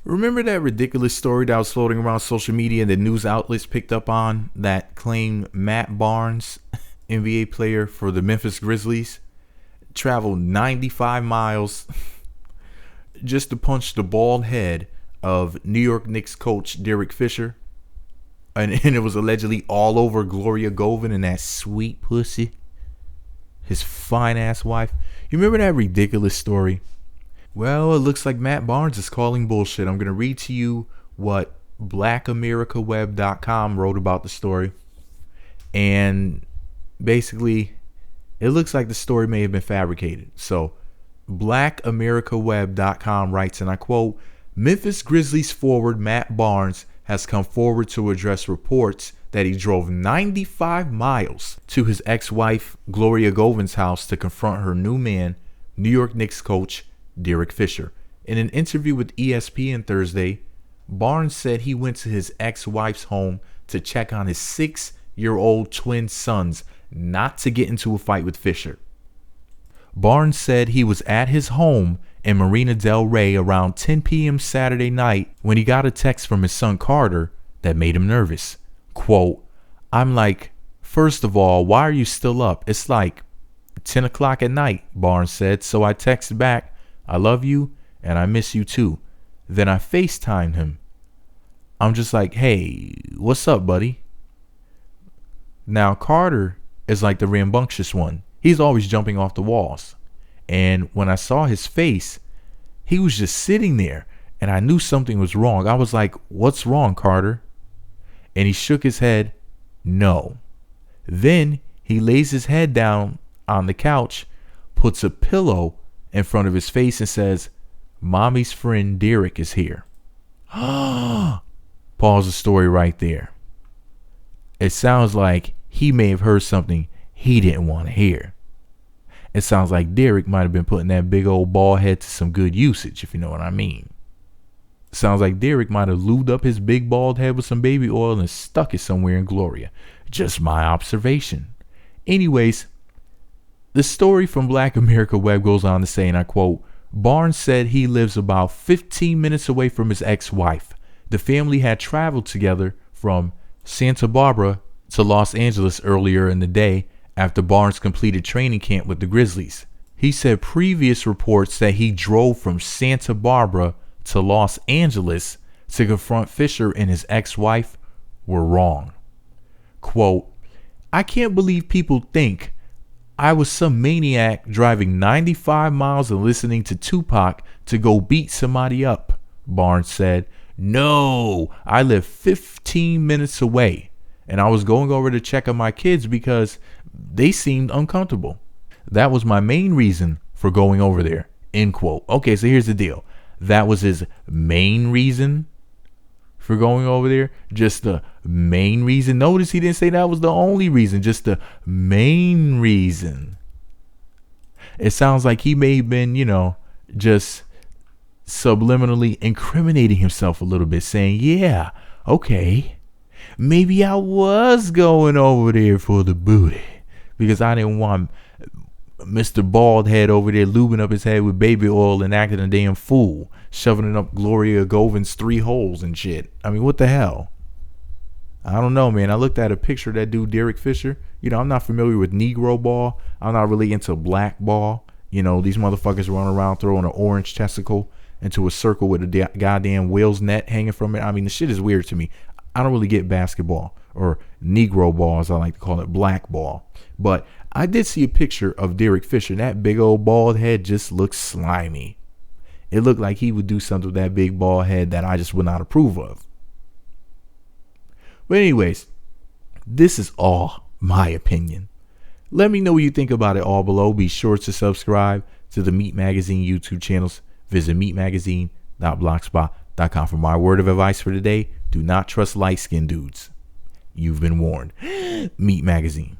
Remember that ridiculous story that was floating around social media and the news outlets picked up on that claimed Matt Barnes, NBA player for the Memphis Grizzlies, traveled 95 miles just to punch the bald head of New York Knicks coach Derek Fisher? And it was allegedly all over Gloria Govan and that sweet pussy, his fine ass wife. You remember that ridiculous story? Well, it looks like Matt Barnes is calling bullshit. I'm going to read to you what blackamericaweb.com wrote about the story. And basically, it looks like the story may have been fabricated. So, blackamericaweb.com writes, and I quote, Memphis Grizzlies forward Matt Barnes has come forward to address reports that he drove 95 miles to his ex-wife Gloria Govan's house to confront her new man, New York Knicks coach Derek Fisher. In an interview with ESPN Thursday, Barnes said he went to his ex-wife's home to check on his 6-year-old twin sons, not to get into a fight with Fisher. Barnes said he was at his home in Marina Del Rey around 10 p.m. Saturday night when he got a text from his son Carter that made him nervous. Quote, I'm like, first of all, why are you still up? It's like 10 o'clock at night, Barnes said. So I texted back, I love you and I miss you too. Then I FaceTimed him. I'm just like, hey, what's up, buddy? Now, Carter is like the rambunctious one. He's always jumping off the walls. And when I saw his face, he was just sitting there and I knew something was wrong. I was like, what's wrong, Carter? And he shook his head, no. Then he lays his head down on the couch, puts a pillow in front of his face and says, Mommy's friend Derek is here. Pause the story right there. It sounds like he may have heard something he didn't want to hear. It sounds like Derek might have been putting that big old bald head to some good usage, if you know what I mean. Sounds like Derek might have lubed up his big bald head with some baby oil and stuck it somewhere in Gloria. Just my observation. Anyways, the story from Black America Web goes on to say, and I quote, Barnes said he lives about 15 minutes away from his ex-wife. The family had traveled together from Santa Barbara to Los Angeles earlier in the day after Barnes completed training camp with the Grizzlies. He said previous reports that he drove from Santa Barbara to Los Angeles to confront Fisher and his ex-wife were wrong. Quote, I can't believe people think I was some maniac driving 95 miles and listening to Tupac to go beat somebody up, Barnes said. No, I live 15 minutes away and I was going over to check on my kids because they seemed uncomfortable. That was my main reason for going over there, end quote. Okay, so here's the deal. That was his main reason for going over there. Just the main reason. Notice he didn't say that was the only reason, just the main reason. It sounds like he may have been, just subliminally incriminating himself a little bit, saying, yeah, okay, maybe I was going over there for the booty because I didn't want Mr. Baldhead over there lubing up his head with baby oil and acting a damn fool, shoving it up Gloria Govan's 3 holes and shit. I mean, what the hell? I don't know, man. I looked at a picture of that dude, Derek Fisher. I'm not familiar with Negro ball. I'm not really into black ball. These motherfuckers run around throwing an orange testicle into a circle with a goddamn whale's net hanging from it. I mean, the shit is weird to me. I don't really get basketball or Negro ball, as I like to call it, black ball. But I did see a picture of Derek Fisher. That big old bald head just looks slimy. It looked like he would do something with that big bald head that I just would not approve of. But anyways, this is all my opinion. Let me know what you think about it all below. Be sure to subscribe to the Meat Magazine YouTube channels. Visit meatmagazine.blogspot.com for my word of advice for today. Do not trust light-skinned dudes. You've been warned. Meat Magazine.